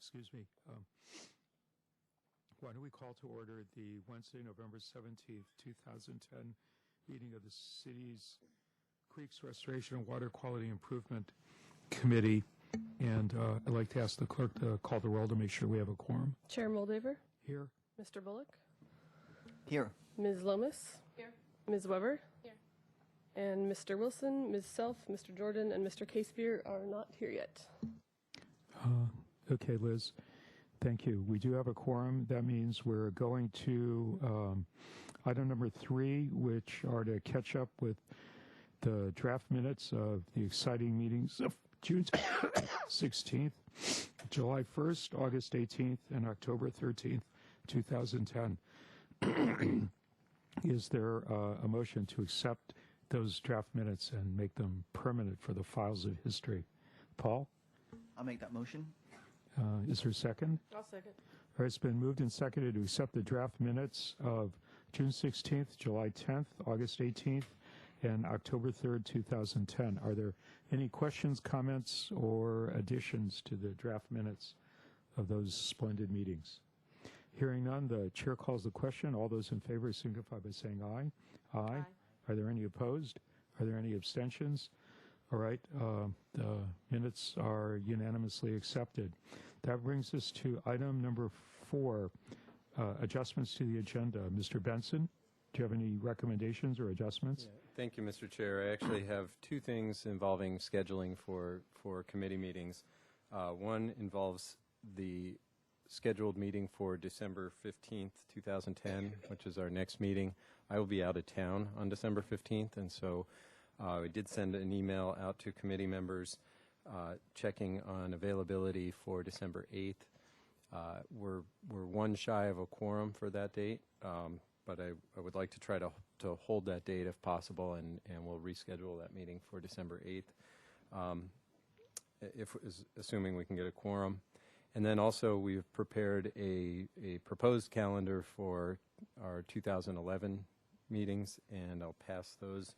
excuse me. Why don't we call to order the Wednesday, November 17th, 2010 meeting of the city's Creeks Restoration and Water Quality Improvement Committee. And I'd like to ask the clerk to call the roll to make sure we have a quorum. Chair Moldaver. Here. Mr. Bullock. Here. Ms. Lomas. Here. Ms. Weber. Here. And Mr. Wilson, Ms. Self, Mr. Jordan, and Mr. Casebeer are not here yet. Okay, Liz. Thank you. We do have a quorum. That means we're going to item number 3, which are to catch up with the draft minutes of the exciting meetings of June 16th, July 1st, August 18th, and October 13th, 2010. Is there a motion to accept those draft minutes and make them permanent for the files of history? Paul? I'll make that motion. Is there a second? I'll second. All right, it's been moved and seconded to accept the draft minutes of June 16th, July 10th, August 18th, and October 3rd, 2010. Are there any questions, comments, or additions to the draft minutes of those splendid meetings? Hearing none, the chair calls the question. All those in favor signify by saying aye. Aye. Are there any opposed? Are there any abstentions? All right, the minutes are unanimously accepted. That brings us to item number 4, adjustments to the agenda. Mr. Benson, do you have any recommendations or adjustments? Yeah, thank you, Mr. Chair. I actually have 2 things involving scheduling for committee meetings. One involves the scheduled meeting for December 15th, 2010, which is our next meeting. I will be out of town on December 15th, and so we did send an email out to committee members checking on availability for December 8th. We're one shy of a quorum for that date, but I would like to try to hold that date if possible, and we'll reschedule that meeting for December 8th, assuming we can get a quorum. And then also we've prepared a proposed calendar for our 2011 meetings, and I'll pass those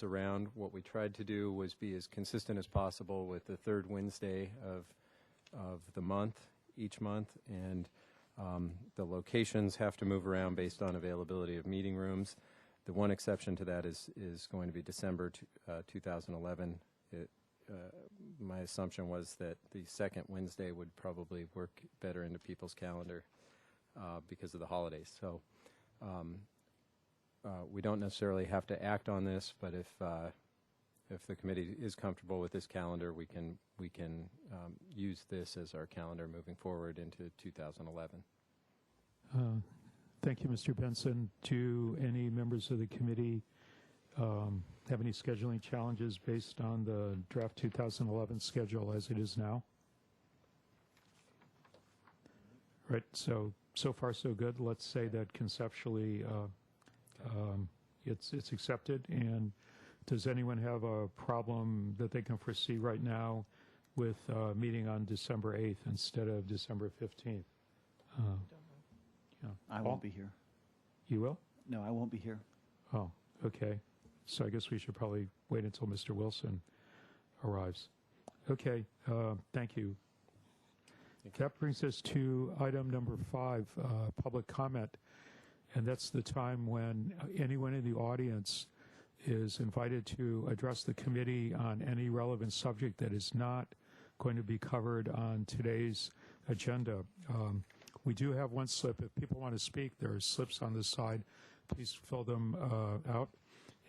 around. What we tried to do was be as consistent as possible with the 3rd Wednesday of the month, each month, and the locations have to move around based on availability of meeting rooms. The one exception to that is going to be December 2011. My assumption was that the 2nd Wednesday would probably work better into people's calendar because of the holidays. So we don't necessarily have to act on this, but if the committee is comfortable with this calendar, we can use this as our calendar moving forward into 2011. Thank you, Mr. Benson. Do any members of the committee have any scheduling challenges based on the draft 2011 schedule as it is now? Right, so far so good. Let's say that conceptually it's accepted. And does anyone have a problem that they can foresee right now with meeting on December 8th instead of December 15th? I won't be here. You will? No, I won't be here. Oh, okay. So I guess we should probably wait until Mr. Wilson arrives. Okay, thank you. That brings us to item number 5, public comment. And that's the time when anyone in the audience is invited to address the committee on any relevant subject that is not going to be covered on today's agenda. We do have one slip. If people want to speak, there are slips on the side. Please fill them out.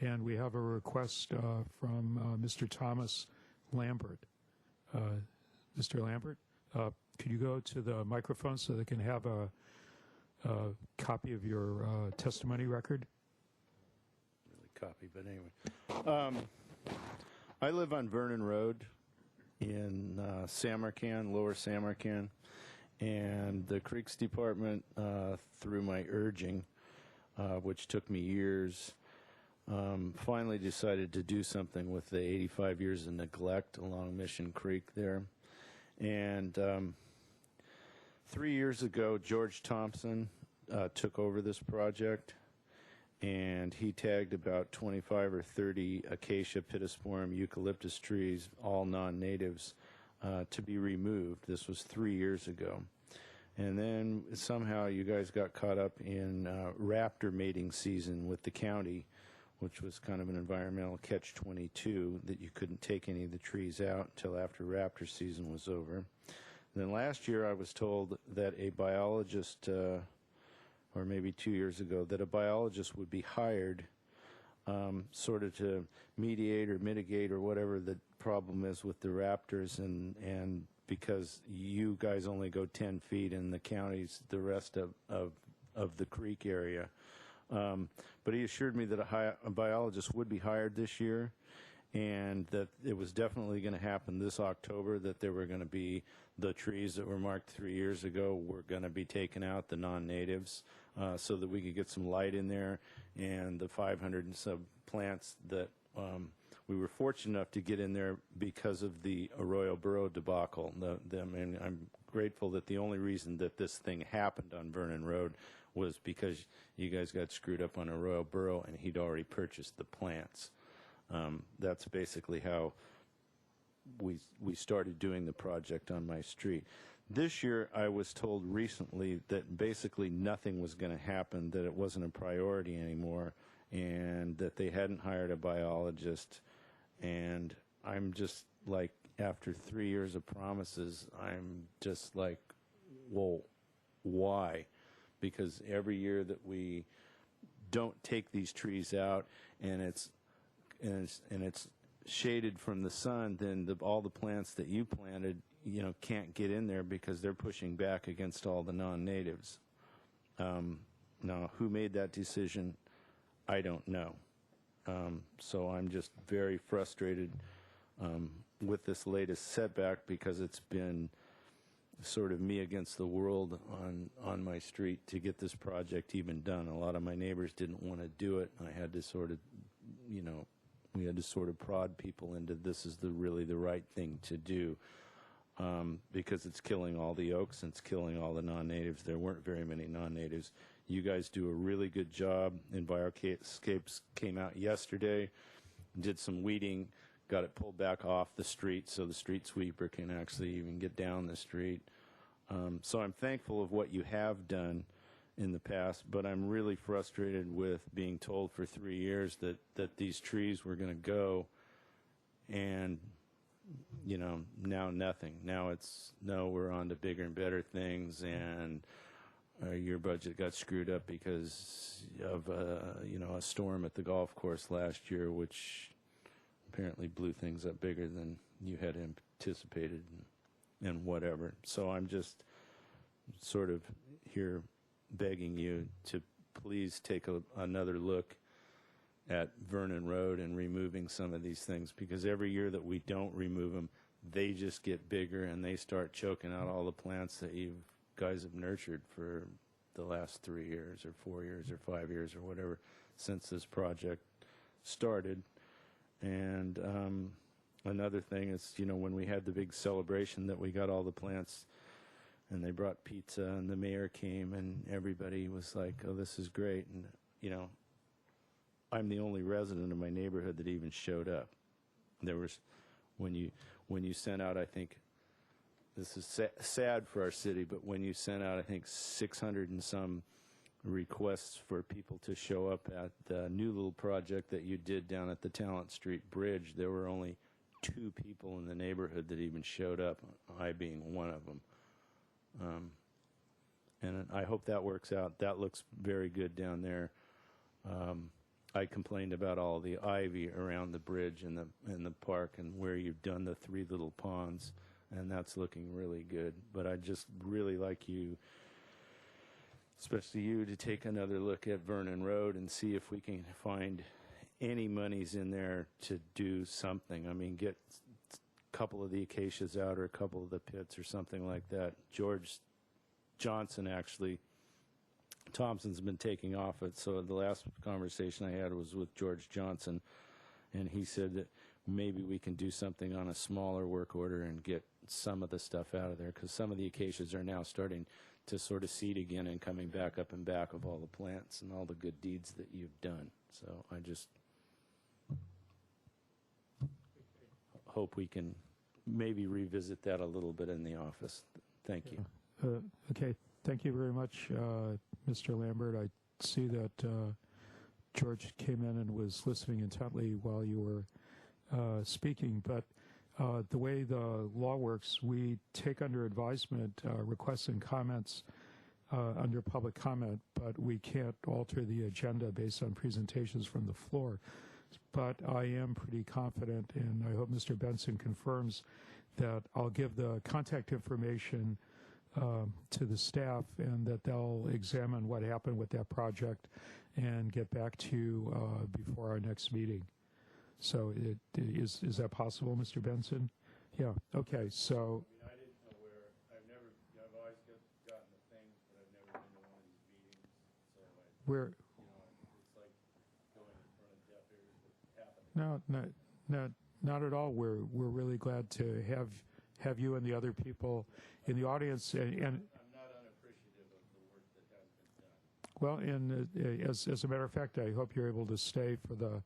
And we have a request from Mr. Thomas Lambert. Mr. Lambert, could you go to the microphone so they can have a copy of your testimony record? Copy, but anyway. I live on Vernon Road in Samarkand, Lower Samarkand, and the Creeks Department, through my urging, which took me years, finally decided to do something with the 85 years of neglect along Mission Creek there. And 3 years ago, George Thompson took over this project, and he tagged about 25 or 30 acacia, pittosporum, eucalyptus trees, all non-natives, to be removed. This was 3 years ago. And then somehow you guys got caught up in raptor mating season with the county, which was kind of an environmental catch-22 that you couldn't take any of the trees out until after raptor season was over. Then last year I was told that a biologist, or maybe 2 years ago, that a biologist would be hired sort of to mediate or mitigate or whatever the problem is with the raptors, and because you guys only go 10 feet and the county's the rest of the creek area. But he assured me that a biologist would be hired this year, and that it was definitely going to happen this October, that there were going to be the trees that were marked 3 years ago were going to be taken out, the non-natives, so that we could get some light in there, and the 500 and some plants that we were fortunate enough to get in there because of the Arroyo Burro debacle. And I'm grateful that the only reason that this thing happened on Vernon Road was because you guys got screwed up on Arroyo Burro and he'd already purchased the plants. That's basically how we started doing the project on my street. This year, I was told recently that basically nothing was going to happen, that it wasn't a priority anymore, and that they hadn't hired a biologist. And I'm just like, after 3 years of promises, I'm just like, well, why? Because every year that we don't take these trees out and it's shaded from the sun, then all the plants that you planted, can't get in there because they're pushing back against all the non-natives. Now, who made that decision? I don't know. So I'm just very frustrated with this latest setback, because it's been sort of me against the world on my street to get this project even done. A lot of my neighbors didn't want to do it. I had to sort of, we had to sort of prod people into this is really the right thing to do, because it's killing all the oaks and it's killing all the non-natives. There weren't very many non-natives. You guys do a really good job. Enviroscapes came out yesterday, did some weeding, got it pulled back off the street so the street sweeper can actually even get down the street. So I'm thankful of what you have done in the past, but I'm really frustrated with being told for 3 years that these trees were going to go, and now nothing. Now we're on to bigger and better things, and your budget got screwed up because of a storm at the golf course last year, which apparently blew things up bigger than you had anticipated, and whatever. So I'm just sort of here begging you to please take another look at Vernon Road and removing some of these things, because every year that we don't remove them, they just get bigger and they start choking out all the plants that you guys have nurtured for the last 3 years or 4 years or 5 years or whatever since this project started. And another thing is, when we had the big celebration that we got all the plants and they brought pizza and the mayor came and everybody was like, oh, this is great. And, I'm the only resident of my neighborhood that even showed up. There was, when you sent out, I think, this is sad for our city, but when you sent out, I think, 600 and some requests for people to show up at the new little project that you did down at the Talent Street Bridge, there were only 2 people in the neighborhood that even showed up, I being one of them. And I hope that works out. That looks very good down there. I complained about all the ivy around the bridge and the park and where you've done the 3 little ponds, and that's looking really good. But I'd just really like you, especially you, to take another look at Vernon Road and see if we can find any monies in there to do something. I mean, get a couple of the acacias out or a couple of the pits or something like that. George Johnson, actually, Thompson's been taking off it, so the last conversation I had was with George Johnson, and he said that maybe we can do something on a smaller work order and get some of the stuff out of there, because some of the acacias are now starting to sort of seed again and coming back up and back of all the plants and all the good deeds that you've done. So I just hope we can maybe revisit that a little bit in the office. Thank you. Okay, thank you very much, Mr. Lambert. I see that George came in and was listening intently while you were speaking, but the way the law works, we take under advisement requests and comments under public comment, but we can't alter the agenda based on presentations from the floor. But I am pretty confident, and I hope Mr. Benson confirms, that I'll give the contact information to the staff and that they'll examine what happened with that project and get back to you before our next meeting. So is that possible, Mr. Benson? Yeah, okay, so I didn't know where, I've always gotten the things, but I've never been to one of these meetings, so we're, it's like going in front of deaf ears with happening. not at all. We're really glad to have you and the other people in the audience. And I'm not unappreciative of the work that has been done. well, and as a matter of fact, I hope you're able to stay for the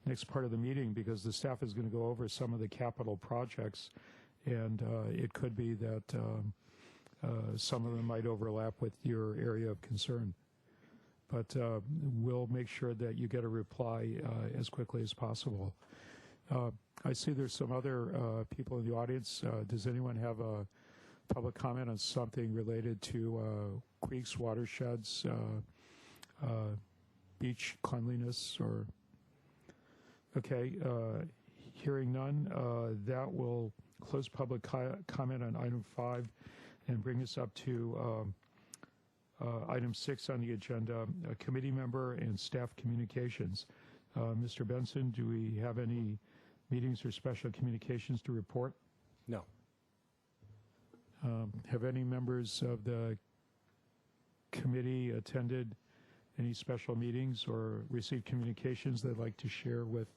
next part of the meeting, because the staff is going to go over some of the capital projects, and it could be that some of them might overlap with your area of concern. But we'll make sure that you get a reply as quickly as possible. I see there's some other people in the audience. Does anyone have a public comment on something related to creeks, watersheds, beach cleanliness, or... Okay, hearing none, that will close public comment on item 5 and bring us up to item 6 on the agenda, committee member and staff communications. Mr. Benson, do we have any meetings or special communications to report? No. Have any members of the committee attended any special meetings or received communications they'd like to share with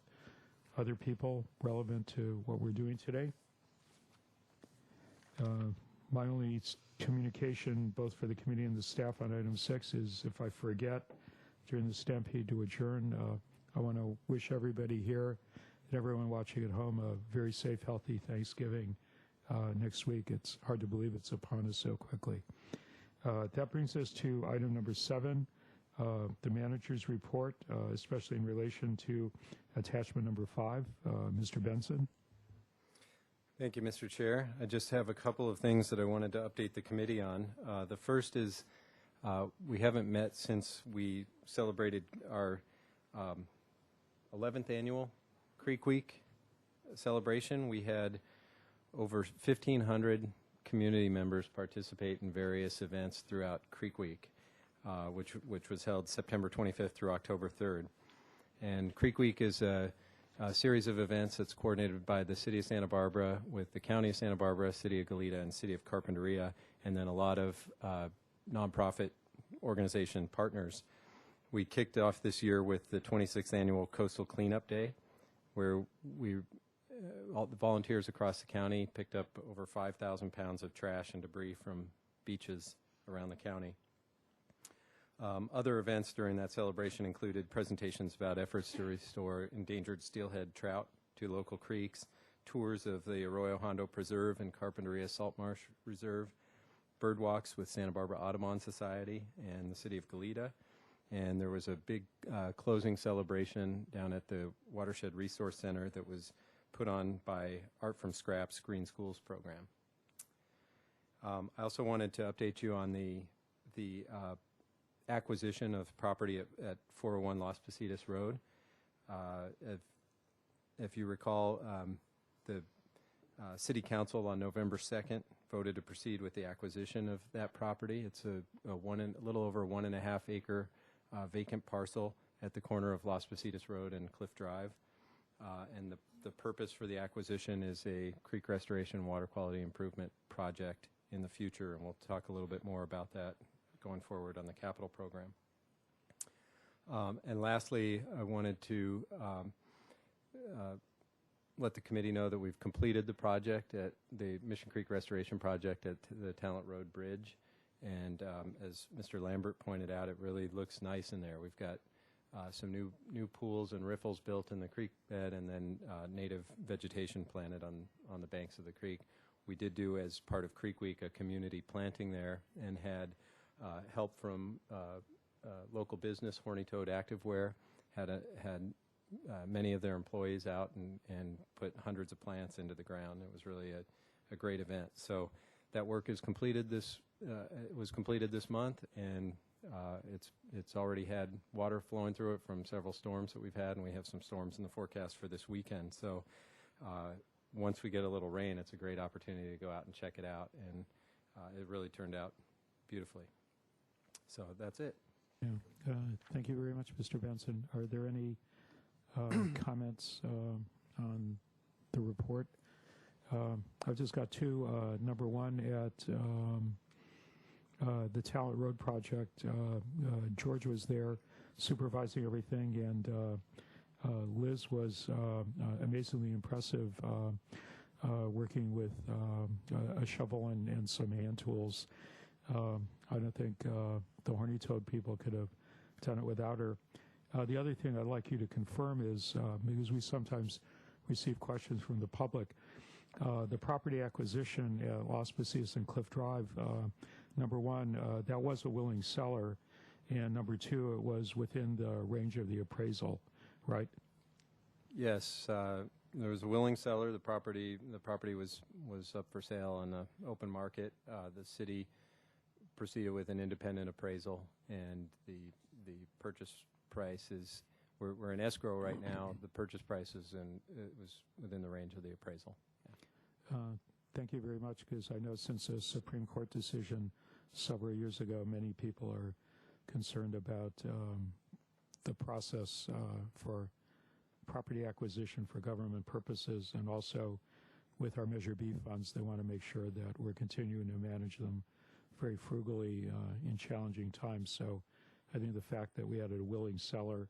other people relevant to what we're doing today? My only communication, both for the committee and the staff on item 6, is if I forget during the stampede to adjourn, I want to wish everybody here and everyone watching at home a very safe, healthy Thanksgiving next week. It's hard to believe it's upon us so quickly. That brings us to item number 7, the manager's report, especially in relation to attachment number 5. Mr. Benson. Thank you, Mr. Chair. I just have a couple of things that I wanted to update the committee on. The first is we haven't met since we celebrated our 11th annual Creek Week celebration. We had over 1,500 community members participate in various events throughout Creek Week, which was held September 25th through October 3rd. And Creek Week is a series of events that's coordinated by the City of Santa Barbara with the County of Santa Barbara, City of Goleta, and City of Carpinteria, and then a lot of nonprofit organization partners. We kicked off this year with the 26th Annual Coastal Cleanup Day, where all the volunteers across the county picked up over 5,000 pounds of trash and debris from beaches around the county. Other events during that celebration included presentations about efforts to restore endangered steelhead trout to local creeks, tours of the Arroyo Hondo Preserve and Carpinteria Salt Marsh Reserve, bird walks with Santa Barbara Audubon Society and the City of Goleta, and there was a big closing celebration down at the Watershed Resource Center that was put on by Art from Scraps Green Schools program. I also wanted to update you on the acquisition of property at 401 Las Positas Road. If you recall, the City Council on November 2nd voted to proceed with the acquisition of that property. It's a little over 1.5 acre vacant parcel at the corner of Las Positas Road and Cliff Drive. And the purpose for the acquisition is a creek restoration water quality improvement project in the future, and we'll talk a little bit more about that going forward on the capital program. And lastly, I wanted to let the committee know that we've completed the project at the Mission Creek Restoration Project at the Talent Road Bridge. And as Mr. Lambert pointed out, it really looks nice in there. We've got some new pools and riffles built in the creek bed, and then native vegetation planted on the banks of the creek. We did do, as part of Creek Week, a community planting there, and had help from local business, Horny Toad Activewear, had many of their employees out and put hundreds of plants into the ground. It was really a great event. So that work is completed was completed this month, and it's already had water flowing through it from several storms that we've had, and we have some storms in the forecast for this weekend. So once we get a little rain, it's a great opportunity to go out and check it out, and it really turned out beautifully. So that's it. Yeah. Thank you very much, Mr. Benson. Are there any comments on the report? I've just got two. Number one, at the Talent Road project, George was there supervising everything, and Liz was amazingly impressive, working with a shovel and some hand tools. I don't think the Horny Toad people could have done it without her. The other thing I'd like you to confirm is, because we sometimes receive questions from the public, the property acquisition at Las Pasillas and Cliff Drive, number one, that was a willing seller, and number two, it was within the range of the appraisal, right? Yes, there was a willing seller. The property was up for sale on the open market. The city proceeded with an independent appraisal, and the purchase price is, we're in escrow right now. The purchase price is it was within the range of the appraisal. Thank you very much, because I know since a Supreme Court decision several years ago, many people are concerned about the process for property acquisition for government purposes, and also with our Measure B funds, they want to make sure that we're continuing to manage them very frugally in challenging times. So I think the fact that we had a willing seller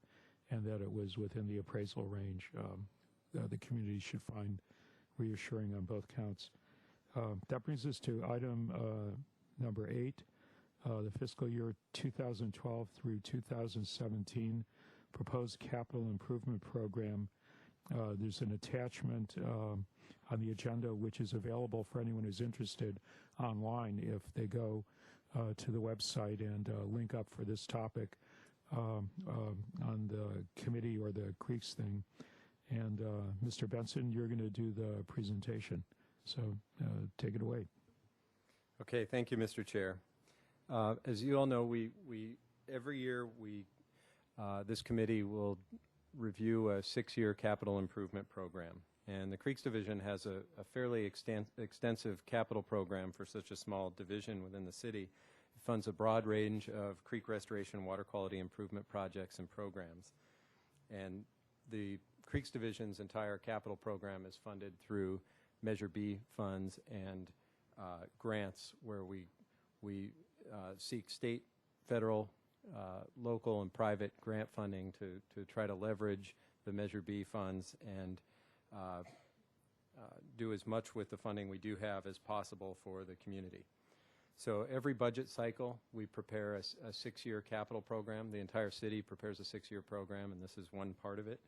and that it was within the appraisal range, the community should find reassuring on both counts. That brings us to item number 8, the fiscal year 2012 through 2017 proposed capital improvement program. There's an attachment on the agenda, which is available for anyone who's interested online if they go to the website and link up for this topic on the committee or the Creeks thing. And Mr. Benson, you're going to do the presentation. So take it away. Okay, thank you, Mr. Chair. As you all know, we every year this committee will review a 6-year capital improvement program. And the Creeks Division has a fairly extensive capital program for such a small division within the city. It funds a broad range of creek restoration, water quality improvement projects and programs. And the Creeks Division's entire capital program is funded through Measure B funds and grants, where we seek state, federal, local, and private grant funding to try to leverage the Measure B funds and do as much with the funding we do have as possible for the community. So every budget cycle, we prepare a 6-year capital program. The entire city prepares a 6-year program, and this is one part of it.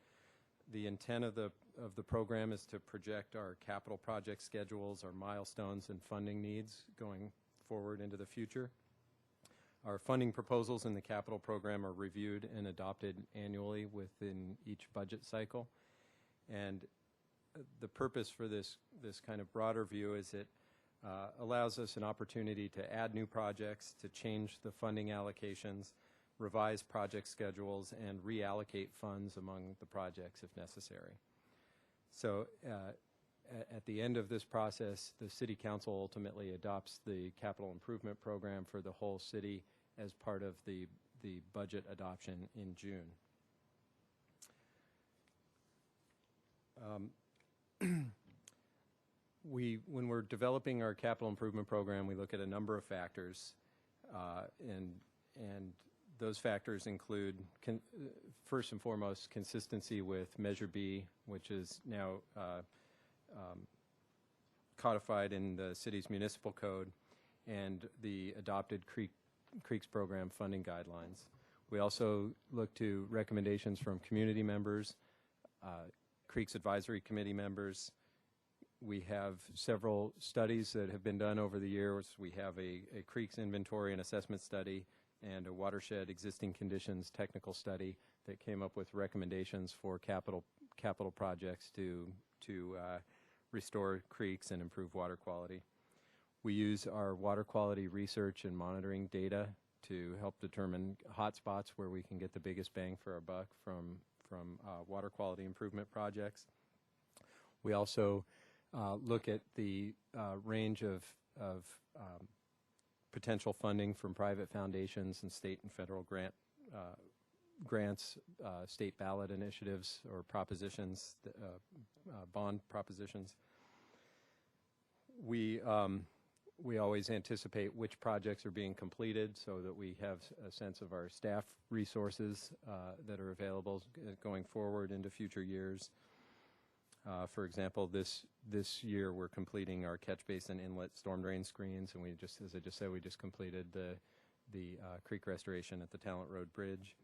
The intent of the program is to project our capital project schedules, our milestones, and funding needs going forward into the future. Our funding proposals in the capital program are reviewed and adopted annually within each budget cycle. And the purpose for this kind of broader view is it allows us an opportunity to add new projects, to change the funding allocations, revise project schedules, and reallocate funds among the projects if necessary. So at the end of this process, the City Council ultimately adopts the capital improvement program for the whole city as part of the budget adoption in June. When we're developing our capital improvement program, we look at a number of factors, and those factors include, first and foremost, consistency with Measure B, which is now codified in the city's municipal code, and the adopted Creeks program funding guidelines. We also look to recommendations from community members, Creeks Advisory Committee members. We have several studies that have been done over the years. We have a Creeks Inventory and Assessment Study and a Watershed Existing Conditions Technical Study that came up with recommendations for capital projects to restore creeks and improve water quality. We use our water quality research and monitoring data to help determine hotspots where we can get the biggest bang for our buck from water quality improvement projects. We also look at the range of potential funding from private foundations and state and federal grants, state ballot initiatives or propositions, bond propositions. We always anticipate which projects are being completed so that we have a sense of our staff resources that are available going forward into future years. For example, this year we're completing our catch basin inlet storm drain screens, and as I just said, we just completed the creek restoration at the Talent Road Bridge.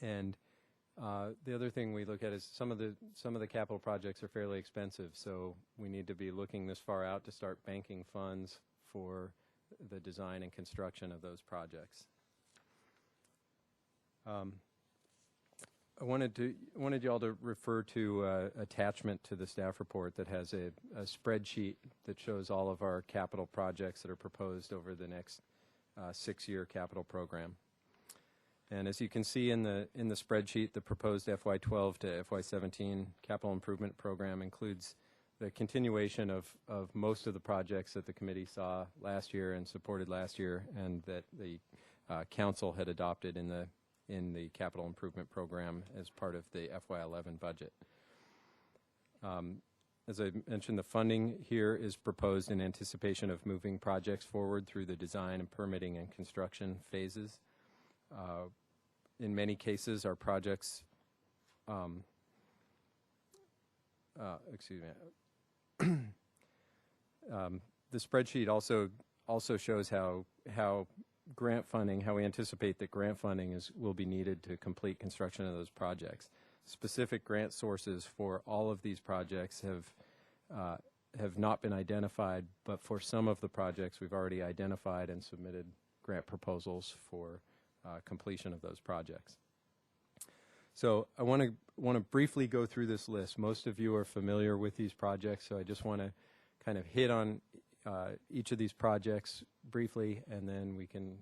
And the other thing we look at is some of the capital projects are fairly expensive, so we need to be looking this far out to start banking funds for the design and construction of those projects. I wanted you all to refer to attachment to the staff report that has a spreadsheet that shows all of our capital projects that are proposed over the next 6-year capital program. And as you can see in the spreadsheet, the proposed FY12 to FY17 capital improvement program includes the continuation of most of the projects that the committee saw last year and supported last year, and that the council had adopted in the capital improvement program as part of the FY11 budget. As I mentioned, the funding here is proposed in anticipation of moving projects forward through the design and permitting and construction phases. In many cases, our projects, the spreadsheet also shows how grant funding, how we anticipate that grant funding will be needed to complete construction of those projects. Specific grant sources for all of these projects have not been identified, but for some of the projects we've already identified and submitted grant proposals for completion of those projects. So I want to briefly go through this list. Most of you are familiar with these projects, so I just want to kind of hit on each of these projects briefly, and then we can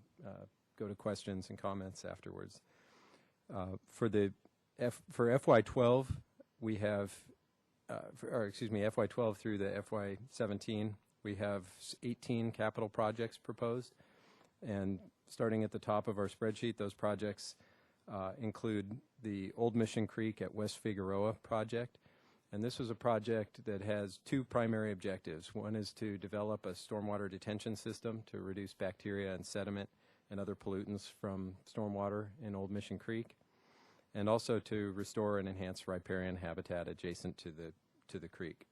go to questions and comments afterwards. For FY12, we have, FY12 through the FY17, we have 18 capital projects proposed, and starting at the top of our spreadsheet, those projects include the Old Mission Creek at West Figueroa project. And this was a project that has two primary objectives. One is to develop a stormwater detention system to reduce bacteria and sediment and other pollutants from stormwater in Old Mission Creek, and also to restore and enhance riparian habitat adjacent to the creek.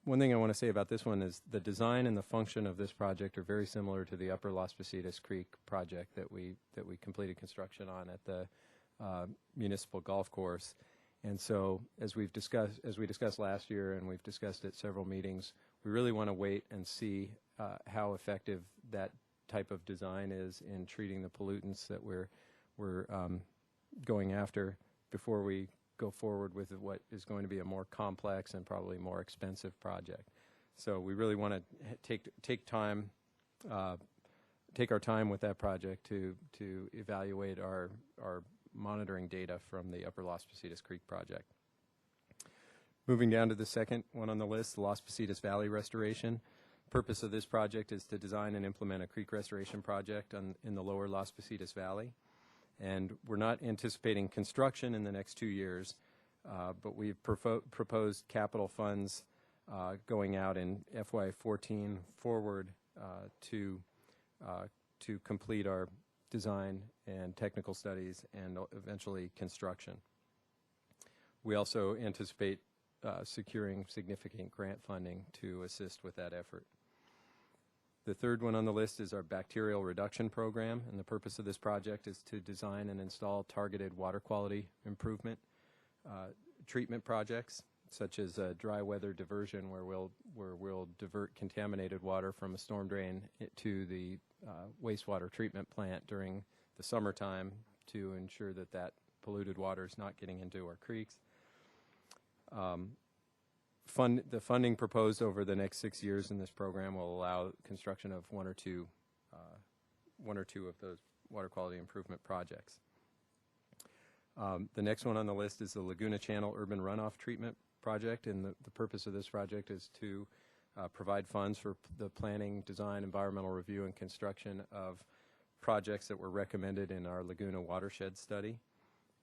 One thing I want to say about this one is the design and the function of this project are very similar to the Upper Las Positas Creek project that we completed construction on at the municipal golf course. And so, as we discussed last year, and we've discussed at several meetings, we really want to wait and see how effective that type of design is in treating the pollutants that we're going after before we go forward with what is going to be a more complex and probably more expensive project. So we really want to take our time with that project to evaluate our monitoring data from the Upper Las Positas Creek project. Moving down to the second one on the list, the Las Positas Valley Restoration. Purpose of this project is to design and implement a creek restoration project in the lower Las Positas Valley. And we're not anticipating construction in the next 2 years, but we've proposed capital funds going out in FY14 forward to complete our design and technical studies and eventually construction. We also anticipate securing significant grant funding to assist with that effort. The third one on the list is our bacterial reduction program, and the purpose of this project is to design and install targeted water quality improvement treatment projects, such as dry weather diversion, where we'll divert contaminated water from a storm drain to the wastewater treatment plant during the summertime to ensure that that polluted water is not getting into our creeks. The funding proposed over the next 6 years in this program will allow construction of one or two of those water quality improvement projects. The next one on the list is the Laguna Channel Urban Runoff Treatment Project, and the purpose of this project is to provide funds for the planning, design, environmental review, and construction of projects that were recommended in our Laguna watershed study.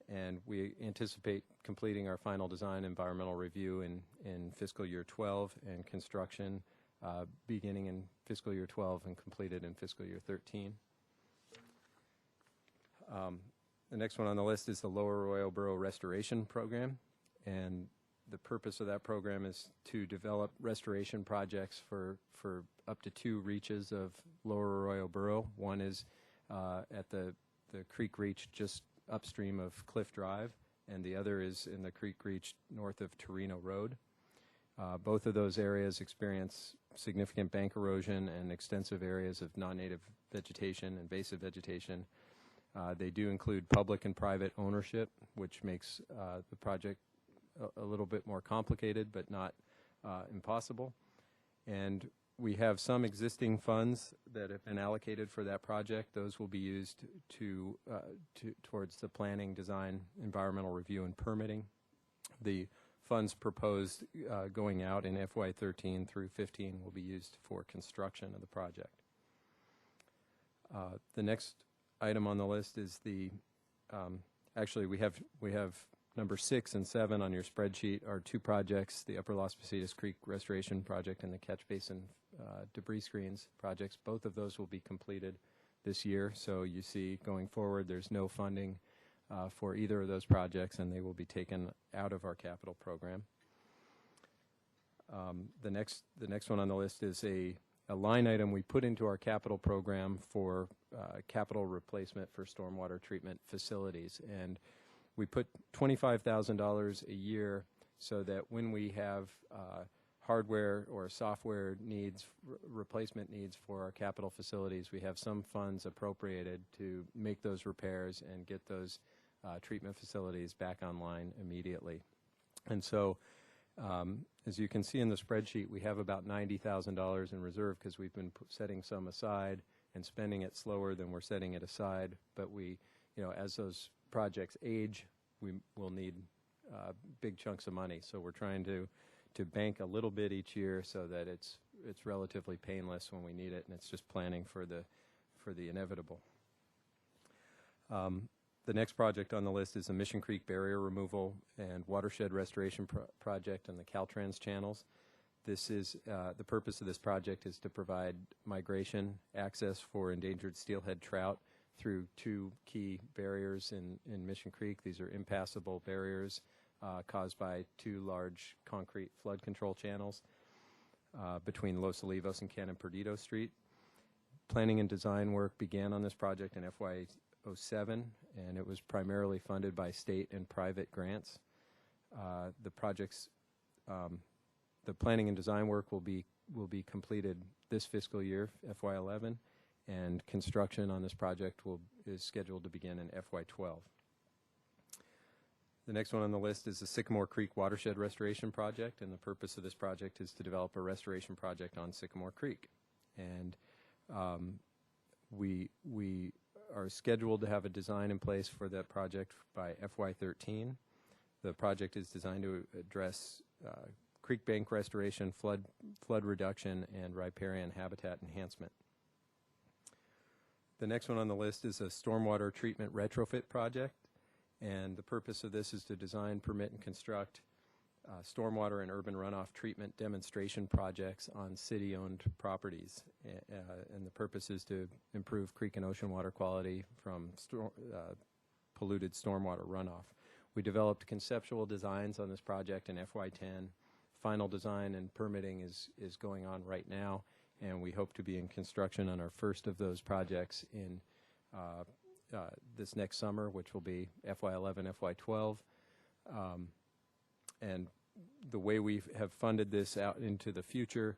And we anticipate completing our final design environmental review in fiscal year 12 and construction beginning in fiscal year 12 and completed in fiscal year 13. The next one on the list is the Lower Arroyo Borough Restoration Program, and the purpose of that program is to develop restoration projects for up to 2 reaches of Lower Arroyo Borough. One is at the creek reach just upstream of Cliff Drive, and the other is in the creek reach north of Torino Road. Both of those areas experience significant bank erosion and extensive areas of non-native vegetation, invasive vegetation. They do include public and private ownership, which makes the project a little bit more complicated, but not impossible. And we have some existing funds that have been allocated for that project. Those will be used towards the planning, design, environmental review, and permitting. The funds proposed going out in FY13 through 15 will be used for construction of the project. The next item on the list is the actually we have number 6 and 7 on your spreadsheet are 2 projects, the Upper Las Positas Creek Restoration Project and the Catch Basin Debris Screens projects. Both of those will be completed this year, so you see going forward there's no funding for either of those projects, and they will be taken out of our capital program. The next one on the list is a line item we put into our capital program for capital replacement for stormwater treatment facilities, and we put $25,000 a year so that when we have hardware or software needs, replacement needs for our capital facilities, we have some funds appropriated to make those repairs and get those treatment facilities back online immediately. And so, as you can see in the spreadsheet, we have about $90,000 in reserve because we've been setting some aside and spending it slower than we're setting it aside. But we, as those projects age, we will need big chunks of money. So we're trying to bank a little bit each year so that it's relatively painless when we need it, and it's just planning for the inevitable. The next project on the list is the Mission Creek Barrier Removal and Watershed Restoration Project on the Caltrans channels. This is the purpose of this project is to provide migration access for endangered steelhead trout through 2 key barriers in Mission Creek. These are impassable barriers caused by 2 large concrete flood control channels between Los Olivos and Canon Perdido Street. Planning and design work began on this project in FY07, and it was primarily funded by state and private grants. The project's the planning and design work will be completed this fiscal year, FY11, and construction on this project is scheduled to begin in FY12. The next one on the list is the Sycamore Creek Watershed Restoration Project, and the purpose of this project is to develop a restoration project on Sycamore Creek. And we are scheduled to have a design in place for that project by FY13. The project is designed to address creek bank restoration, flood reduction, and riparian habitat enhancement. The next one on the list is a stormwater treatment retrofit project, and the purpose of this is to design, permit, and construct stormwater and urban runoff treatment demonstration projects on city-owned properties. And the purpose is to improve creek and ocean water quality from polluted stormwater runoff. We developed conceptual designs on this project in FY10. Final design and permitting is going on right now, and we hope to be in construction on our first of those projects in this next summer, which will be FY11, FY12. And the way we have funded this out into the future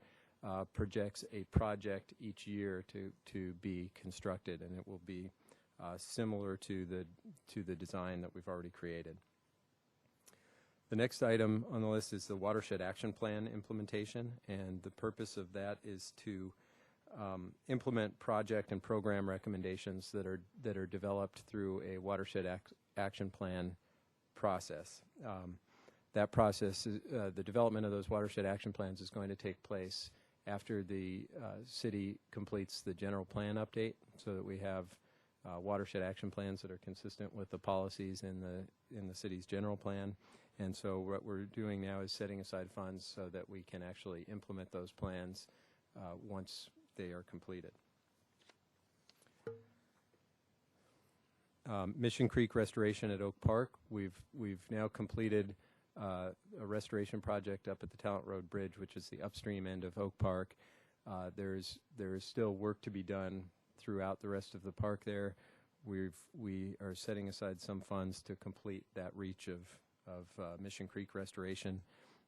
projects a project each year to be constructed, and it will be similar to the design that we've already created. The next item on the list is the Watershed Action Plan implementation, and the purpose of that is to implement project and program recommendations that are developed through a Watershed Action Plan process. That process, the development of those Watershed Action Plans is going to take place after the city completes the general plan update, so that we have watershed action plans that are consistent with the policies in the city's general plan. And so what we're doing now is setting aside funds so that we can actually implement those plans once they are completed. Mission Creek restoration at Oak Park. We've now completed a restoration project up at the Talent Road Bridge, which is the upstream end of Oak Park. There is still work to be done throughout the rest of the park there. We are setting aside some funds to complete that reach of Mission Creek restoration.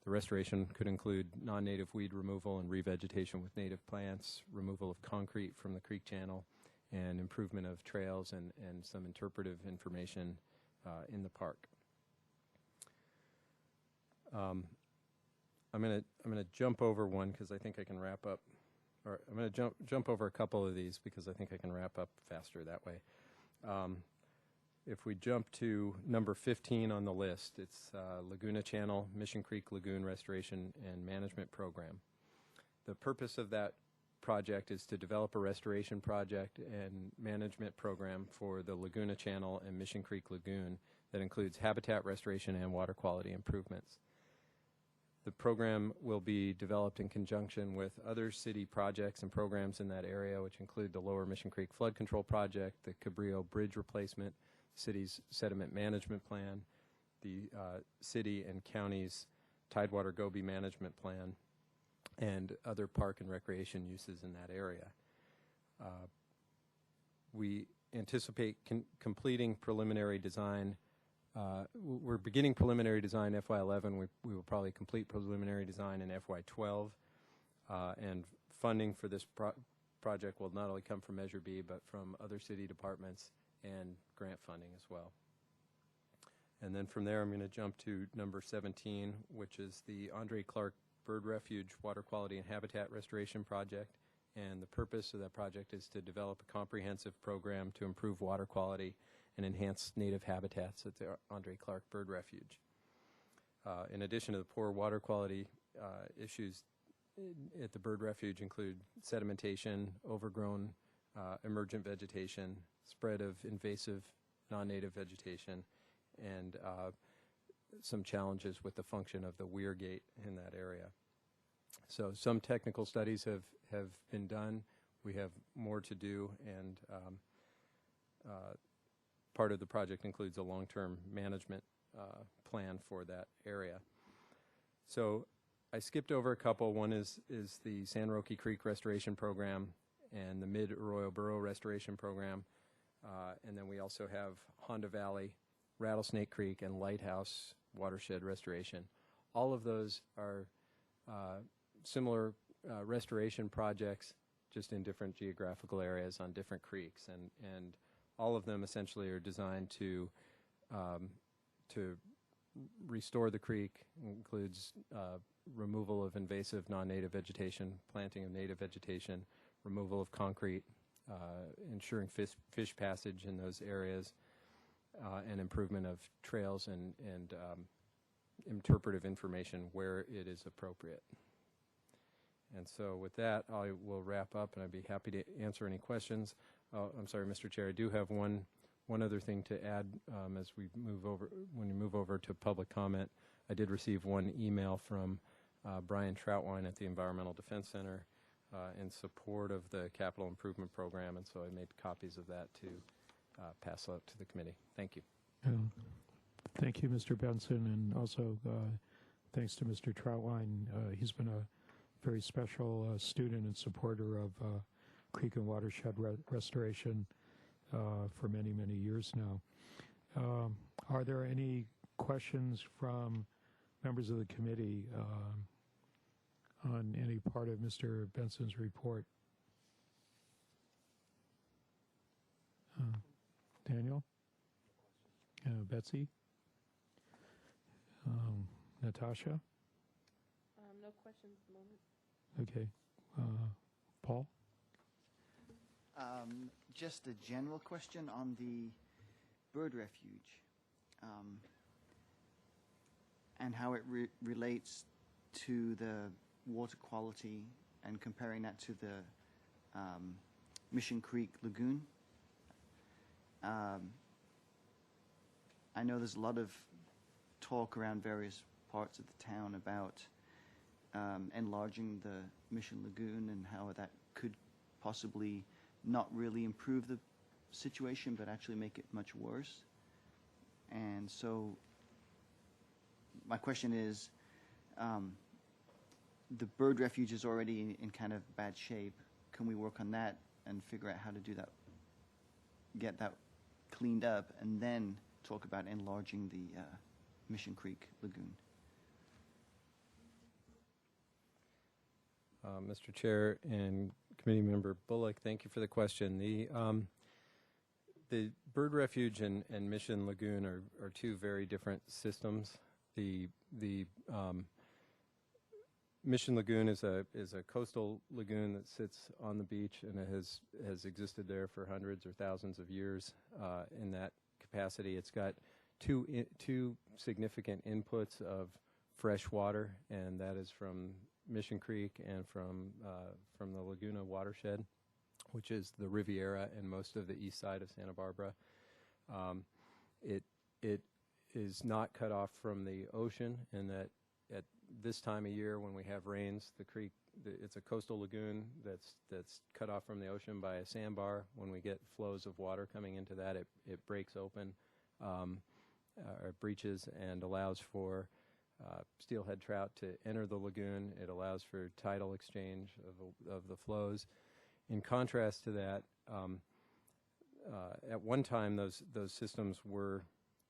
The restoration could include non-native weed removal and revegetation with native plants, removal of concrete from the creek channel, and improvement of trails and some interpretive information in the park. I'm gonna jump over one because I think I can wrap up, or I'm gonna jump over a couple of these because I think I can wrap up faster that way. If we jump to number 15 on the list, it's Laguna Channel Mission Creek Lagoon Restoration and Management Program. The purpose of that project is to develop a restoration project and management program for the Laguna Channel and Mission Creek Lagoon that includes habitat restoration and water quality improvements. The program will be developed in conjunction with other city projects and programs in that area, which include the Lower Mission Creek Flood Control Project, the Cabrillo Bridge Replacement, city's sediment management plan, the city and county's Tidewater Gobi management plan, and other park and recreation uses in that area. We anticipate completing preliminary design. We're beginning preliminary design FY11. We will probably complete preliminary design in FY12. And funding for this project will not only come from Measure B, but from other city departments and grant funding as well. And then from there, I'm going to jump to number 17, which is the Andre Clark Bird Refuge Water Quality and Habitat Restoration Project. And the purpose of that project is to develop a comprehensive program to improve water quality and enhance native habitats at the Andre Clark Bird Refuge. In addition to the poor water quality issues at the bird refuge include sedimentation, overgrown emergent vegetation, spread of invasive non-native vegetation, and some challenges with the function of the weir gate in that area. So some technical studies have been done. We have more to do, and part of the project includes a long-term management plan for that area. So I skipped over a couple. One is the San Roque Creek Restoration Program and the Mid-Arroyo Burrow Restoration Program. And then we also have Honda Valley, Rattlesnake Creek, and Lighthouse Watershed Restoration. All of those are similar restoration projects, just in different geographical areas on different creeks. And all of them essentially are designed to restore the creek. It includes removal of invasive non-native vegetation, planting of native vegetation, removal of concrete, ensuring fish passage in those areas, and improvement of trails and interpretive information where it is appropriate. And so with that, I will wrap up, and I'd be happy to answer any questions. I'm sorry, Mr. Chair, I do have one other thing to add as we move over. When you move over to public comment, I did receive one email from Brian Troutwine at the Environmental Defense Center in support of the capital improvement program, and so I made copies of that to pass out to the committee. Thank you. Thank you, Mr. Benson, and also thanks to Mr. Troutwine. He's been a very special student and supporter of creek and watershed restoration for many, many years now. Are there any questions from members of the committee on any part of Mr. Benson's report? Daniel? Betsy? Natasha? No questions at the moment. Okay. Paul? Just a general question on the bird refuge and how it relates to the water quality and comparing that to the Mission Creek Lagoon. I know there's a lot of talk around various parts of the town about enlarging the Mission Lagoon and how that could possibly not really improve the situation but actually make it much worse. And so my question is, the bird refuge is already in kind of bad shape. Can we work on that and figure out how to do that, get that cleaned up, and then talk about enlarging the Mission Creek Lagoon? Mr. Chair and Committee Member Bullock, thank you for the question. The bird refuge and Mission Lagoon are two very different systems. The Mission Lagoon is a coastal lagoon that sits on the beach, and it has existed there for hundreds or thousands of years. In that capacity, it's got two significant inputs of fresh water, and that is from Mission Creek and from the Laguna watershed, which is the Riviera and most of the east side of Santa Barbara. It is not cut off from the ocean, in that at this time of year when we have rains, the creek, it's a coastal lagoon that's cut off from the ocean by a sandbar. When we get flows of water coming into that, it breaks open, or breaches, and allows for steelhead trout to enter the lagoon. It allows for tidal exchange of the flows. In contrast to that, at one time those systems were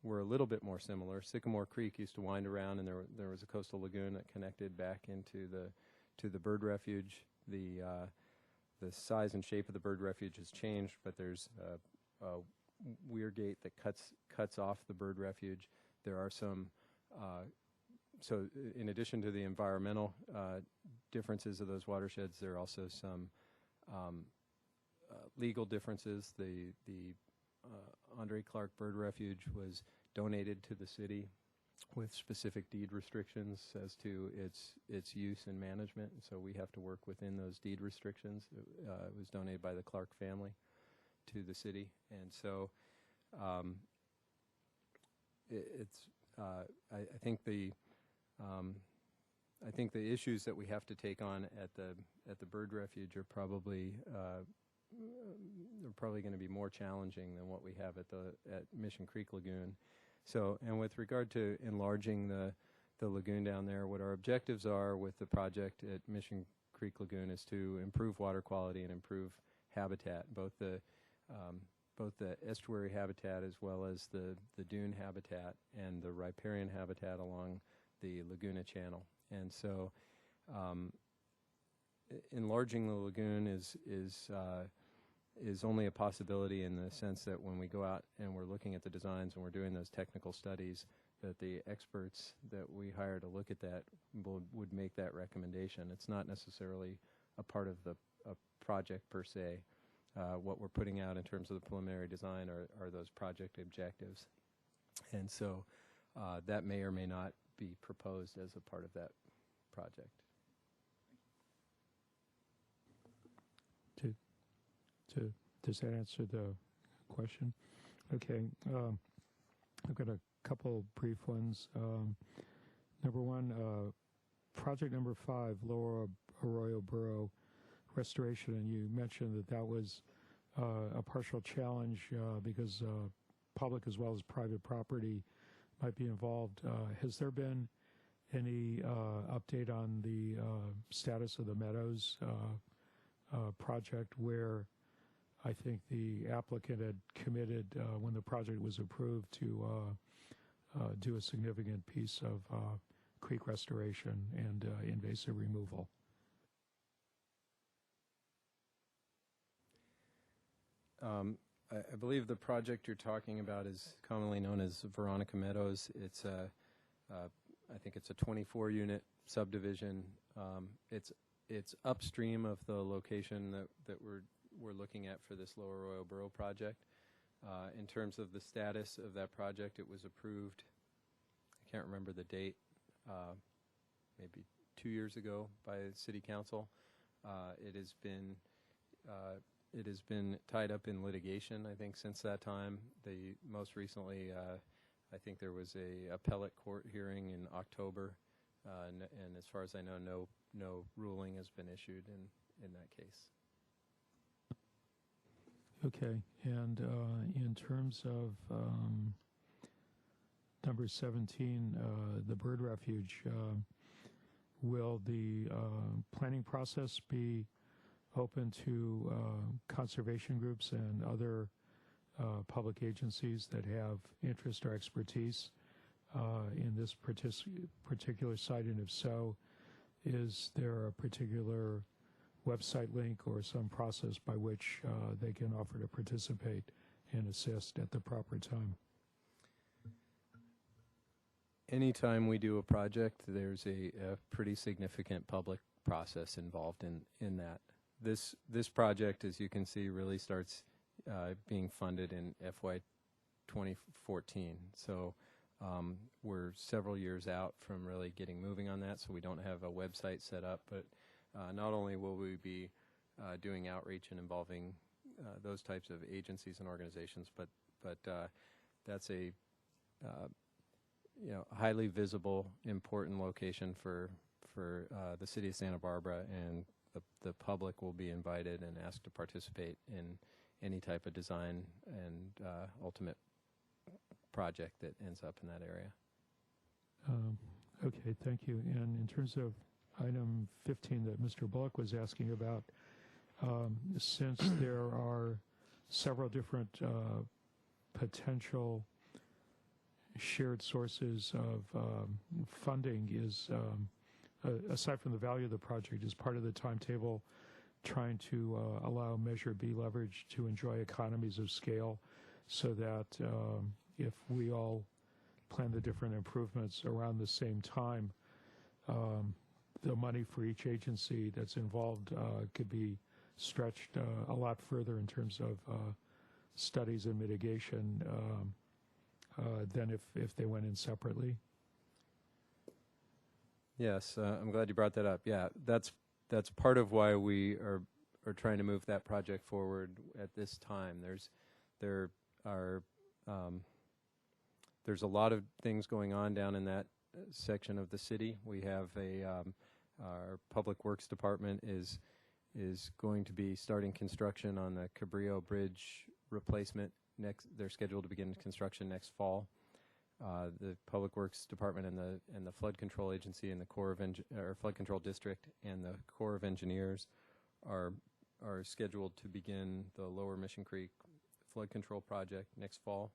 a little bit more similar. Sycamore Creek used to wind around, and there was a coastal lagoon that connected back into the bird refuge. The size and shape of the bird refuge has changed, but there's a weir gate that cuts off the bird refuge. There are some so in addition to the environmental differences of those watersheds, there are also some legal differences. The Andre Clark Bird Refuge was donated to the city with specific deed restrictions as to its use and management, and so we have to work within those deed restrictions. It was donated by the Clark family to the city, and so I think the issues that we have to take on at the bird refuge are probably they're probably going to be more challenging than what we have at Mission Creek Lagoon. So, and with regard to enlarging the lagoon down there, what our objectives are with the project at Mission Creek Lagoon is to improve water quality and improve habitat, both the estuary habitat as well as the dune habitat and the riparian habitat along the Laguna Channel. And so enlarging the lagoon is only a possibility in the sense that when we go out and we're looking at the designs and we're doing those technical studies, that the experts that we hire to look at that would make that recommendation. It's not necessarily a part of the project per se. What we're putting out in terms of the preliminary design are those project objectives. And so that may or may not be proposed as a part of that project. Does that answer the question? Okay. I've got a couple brief ones. Number one, project number 5, Lower Arroyo Burrow restoration, and you mentioned that was a partial challenge because public as well as private property might be involved. Has there been any update on the status of the Meadows project, where I think the applicant had committed when the project was approved to do a significant piece of creek restoration and invasive removal. I believe the project you're talking about is commonly known as Veronica Meadows. It's I think it's a 24-unit subdivision. It's upstream of the location that we're looking at for this Lower Royal Borough project. In terms of the status of that project, it was approved, I can't remember the date, maybe 2 years ago by City Council. It has been tied up in litigation, I think, since that time. Most recently, I think there was a appellate court hearing in October, and as far as I know, no ruling has been issued in that case. Okay, and in terms of number 17, the bird refuge, will the planning process be open to conservation groups and other public agencies that have interest or expertise in this particular site? And if so, is there a particular website link or some process by which they can offer to participate and assist at the proper time? Anytime we do a project, there's a pretty significant public process involved in that. This project, as you can see, really starts being funded in FY 2014. So we're several years out from really getting moving on that, so we don't have a website set up. But not only will we be doing outreach and involving those types of agencies and organizations, but that's a highly visible, important location for the city of Santa Barbara, and the public will be invited and asked to participate in any type of design and ultimate project that ends up in that area. Okay, thank you. And in terms of item 15 that Mr. Bullock was asking about, since there are several different potential shared sources of funding, is aside from the value of the project, is part of the timetable trying to allow Measure B leverage to enjoy economies of scale, so that if we all plan the different improvements around the same time, the money for each agency that's involved could be stretched a lot further in terms of studies and mitigation than if they went in separately? Yes, I'm glad you brought that up. Yeah, that's part of why we are trying to move that project forward at this time. There's a lot of things going on down in that section of the city. We have our Public Works Department is going to be starting construction on the Cabrillo Bridge replacement next. They're scheduled to begin construction next fall. The Public Works Department and the Flood Control Agency and the Flood Control District and the Corps of Engineers are scheduled to begin the Lower Mission Creek Flood Control Project next fall.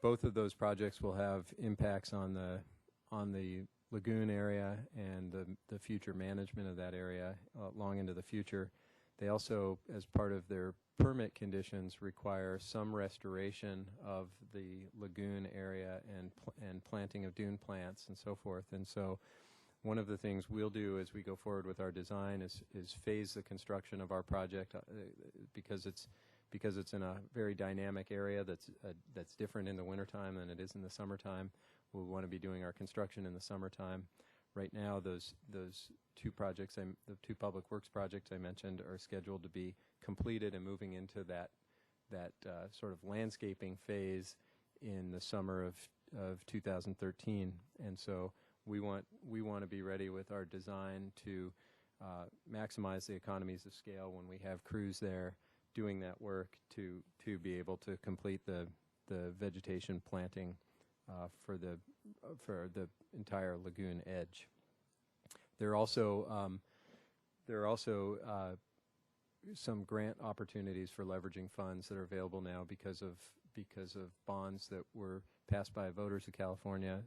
Both of those projects will have impacts on the lagoon area and the future management of that area long into the future. They also, as part of their permit conditions, require some restoration of the lagoon area and planting of dune plants and so forth. And so one of the things we'll do as we go forward with our design is phase the construction of our project because it's in a very dynamic area that's different in the wintertime than it is in the summertime. We'll want to be doing our construction in the summertime. Right now, those two projects, the two public works projects I mentioned, are scheduled to be completed and moving into that sort of landscaping phase in the summer of 2013. And so we want to be ready with our design to maximize the economies of scale when we have crews there doing that work to be able to complete the vegetation planting for the entire lagoon edge. There are also some grant opportunities for leveraging funds that are available now because of bonds that were passed by voters of California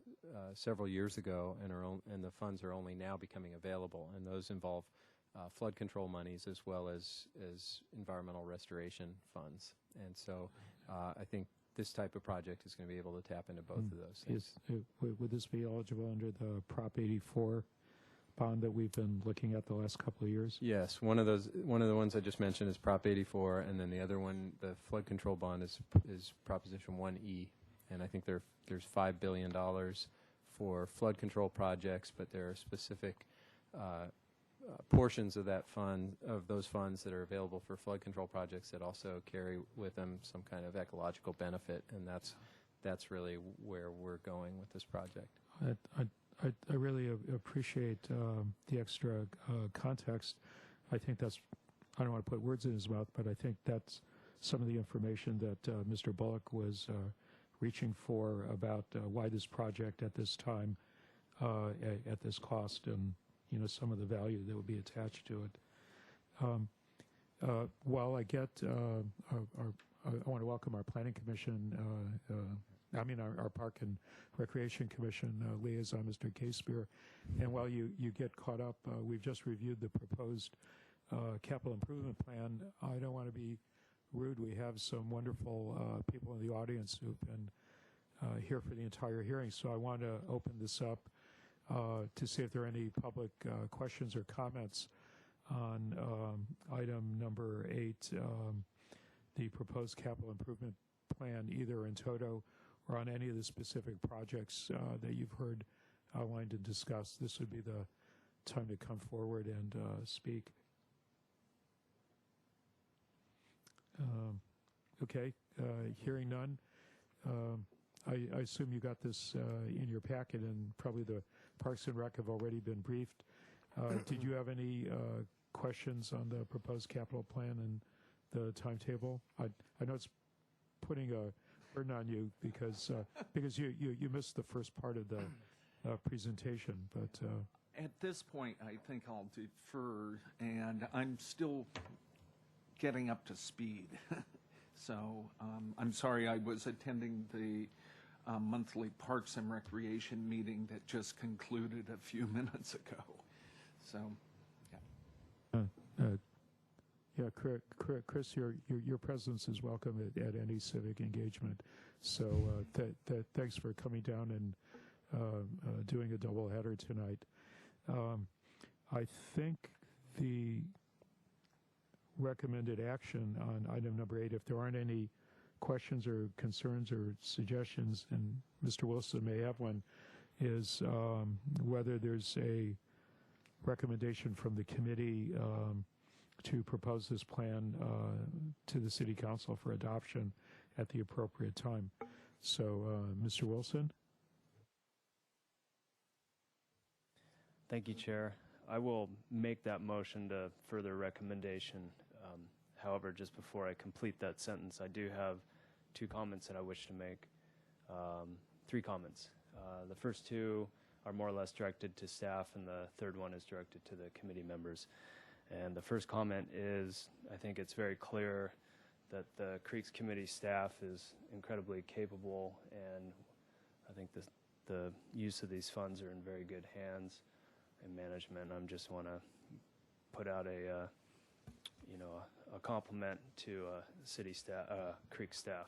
several years ago, and the funds are only now becoming available, and those involve flood control monies as well as environmental restoration funds. And so I think this type of project is going to be able to tap into both of those things. Would this be eligible under the Prop 84 bond that we've been looking at the last couple of years? Yes, one of the ones I just mentioned is Prop 84, and then the other one, the flood control bond, is Proposition 1E, and I think there's $5 billion for flood control projects, but there are specific portions of those funds that are available for flood control projects that also carry with them some kind of ecological benefit, and that's really where we're going with this project. I really appreciate the extra context. I think that's, I don't want to put words in his mouth, but I think that's some of the information that Mr. Bullock was reaching for about why this project at this time, at this cost, and some of the value that would be attached to it. While I get, I want to welcome our Planning Commission, our Park and Recreation Commission liaison, Mr. Casebeer. And while you get caught up, we've just reviewed the proposed capital improvement plan. I don't want to be rude. We have some wonderful people in the audience who've been here for the entire hearing. So I want to open this up to see if there are any public questions or comments on item number 8, the proposed capital improvement plan, either in toto or on any of the specific projects that you've heard outlined and discussed. This would be the time to come forward and speak. Okay, hearing none. I assume you got this in your packet, and probably the Parks and Rec have already been briefed. Did you have any questions on the proposed capital plan and the timetable? I know it's putting a burden on you because you missed the first part of the presentation, but at this point, I think I'll defer, and I'm still getting up to speed. So I'm sorry, I was attending the monthly Parks and Recreation meeting that just concluded a few minutes ago. So, yeah. Yeah, Chris, your presence is welcome at any civic engagement. So thanks for coming down and doing a double header tonight. I think the recommended action on item number 8, if there aren't any questions or concerns or suggestions, and Mr. Wilson may have one, is whether there's a recommendation from the committee to propose this plan to the City Council for adoption at the appropriate time. So, Mr. Wilson? Thank you, Chair. I will make that motion to further recommendation. However, just before I complete that sentence, I do have 2 comments that I wish to make. 3 comments. The first 2 are more or less directed to staff, and the third one is directed to the committee members. And the first comment is, I think it's very clear that the Creeks Committee staff is incredibly capable, and I think the use of these funds are in very good hands in management. I just want to put out a compliment to city staff, Creek staff.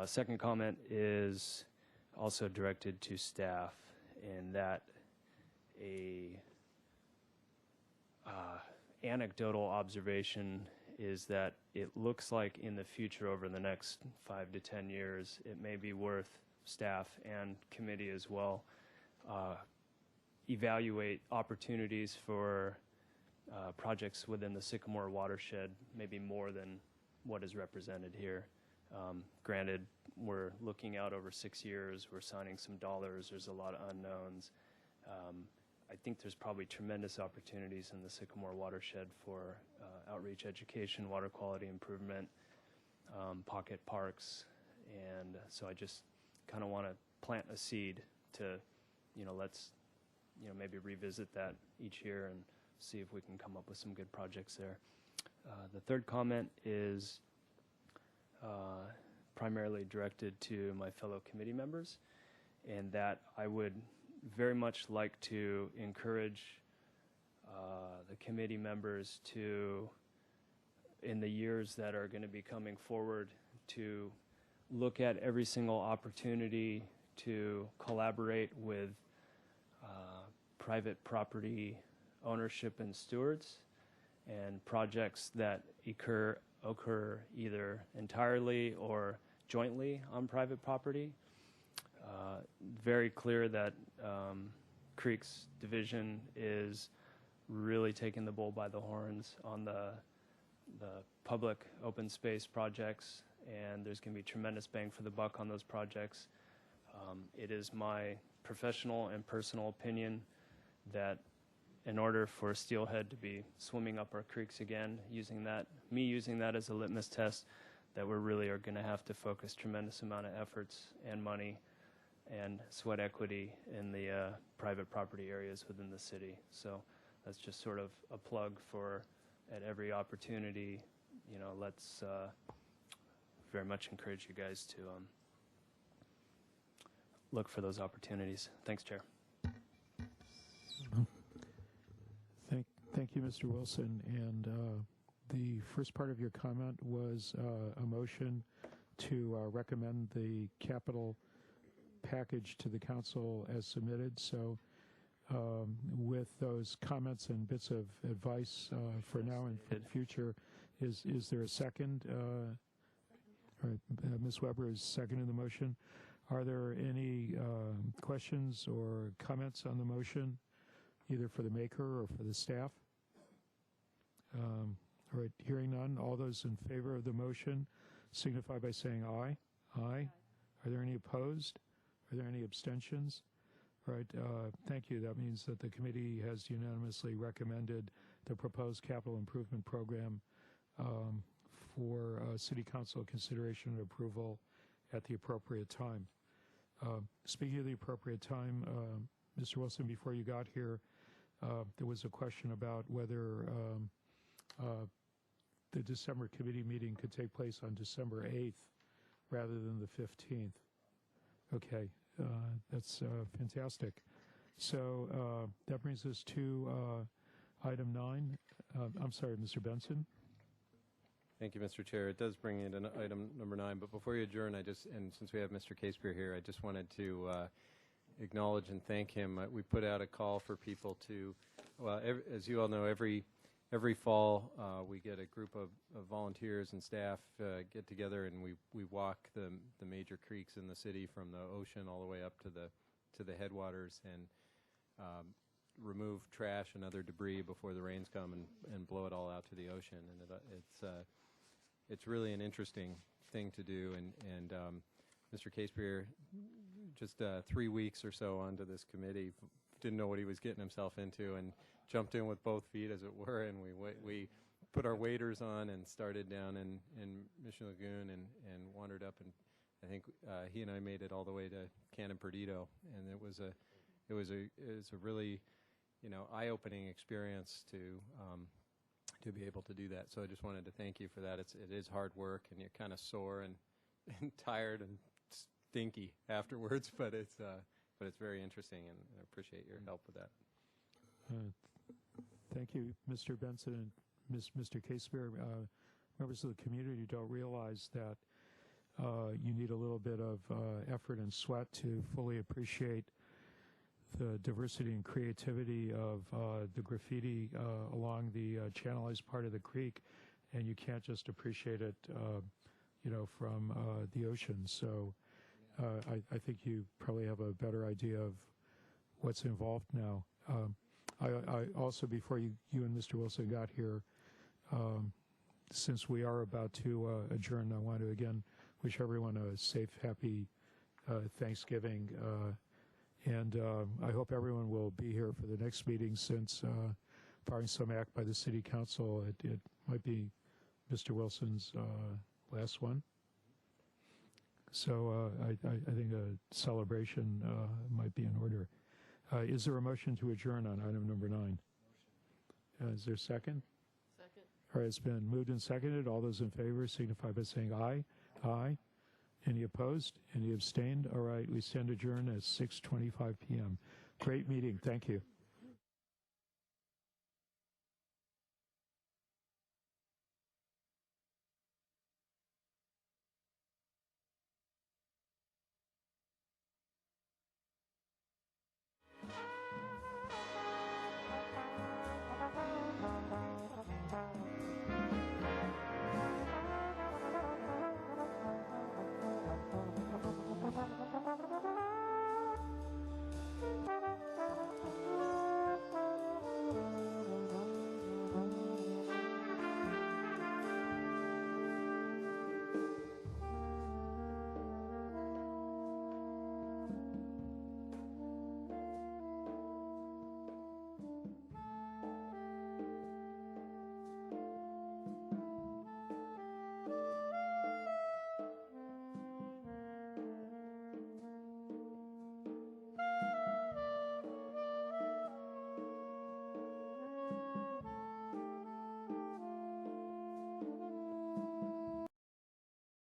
Second comment is also directed to staff, in that anecdotal observation is that it looks like in the future, over the next 5 to 10 years, it may be worth staff and committee as well evaluate opportunities for projects within the Sycamore watershed, maybe more than what is represented here. Granted, we're looking out over 6 years, we're signing some dollars, there's a lot of unknowns. I think there's probably tremendous opportunities in the Sycamore watershed for outreach, education, water quality improvement, pocket parks, and so I just kind of want to plant a seed to, let's, maybe revisit that each year and see if we can come up with some good projects there. The third comment is primarily directed to my fellow committee members, and that I would very much like to encourage the committee members to, in the years that are going to be coming forward, to look at every single opportunity to collaborate with private property ownership and stewards, and projects that occur either entirely or jointly on private property. Very clear that Creeks Division is really taking the bull by the horns on the public open space projects, and there's going to be tremendous bang for the buck on those projects. It is my professional and personal opinion that in order for Steelhead to be swimming up our creeks again, using that as a litmus test, that we really are going to have to focus tremendous amount of efforts and money and sweat equity in the private property areas within the city. So that's just sort of a plug for, at every opportunity, let's very much encourage you guys to look for those opportunities. Thanks, Chair. Thank you, Mr. Wilson. And the first part of your comment was a motion to recommend the capital package to the council as submitted. So with those comments and bits of advice for now and for the future, is there a second? All right, Ms. Weber is seconding the motion. Are there any questions or comments on the motion, either for the maker or for the staff? All right, hearing none, all those in favor of the motion signify by saying aye. Aye. Are there any opposed? Are there any abstentions? All right, thank you. That means that the committee has unanimously recommended the proposed capital improvement program for City Council consideration and approval at the appropriate time. Speaking of the appropriate time, Mr. Wilson, before you got here, there was a question about whether the December committee meeting could take place on December 8th rather than the 15th. Okay, that's fantastic. So that brings us to item 9. I'm sorry, Mr. Benson. Thank you, Mr. Chair. It does bring in item number 9, but before you adjourn, and since we have Mr. Casebeer here, I just wanted to acknowledge and thank him. We put out a call for people to, well, as you all know, every fall we get a group of volunteers and staff get together, and we walk the major creeks in the city from the ocean all the way up to the headwaters, and remove trash and other debris before the rains come and blow it all out to the ocean. And it's really an interesting thing to do. And Mr. Casebeer, just 3 weeks or so onto this committee, didn't know what he was getting himself into, and jumped in with both feet, as it were, and we put our waders on and started down in Mission Lagoon and wandered up, and I think he and I made it all the way to Cannon Perdido, and it was a really, eye-opening experience to be able to do that. So I just wanted to thank you for that. It is hard work, and you're kind of sore and tired and stinky afterwards, but it's very interesting, and I appreciate your help with that. Thank you, Mr. Benson and Mr. Casebeer. Members of the community don't realize that you need a little bit of effort and sweat to fully appreciate the diversity and creativity of the graffiti along the channelized part of the creek, and you can't just appreciate it, from the ocean. So I think you probably have a better idea of what's involved now. I also, before you and Mr. Wilson got here, since we are about to adjourn, I want to again wish everyone a safe, happy Thanksgiving. And I hope everyone will be here for the next meeting, since barring some act by the City Council, it might be Mr. Wilson's last one. So I think a celebration might be in order. Is there a motion to adjourn on item number 9? Is there a second? Second. All right, it's been moved and seconded. All those in favor signify by saying aye. Aye. Any opposed? Any abstained? All right, we stand adjourned at 6:25 p.m. Great meeting. Thank you.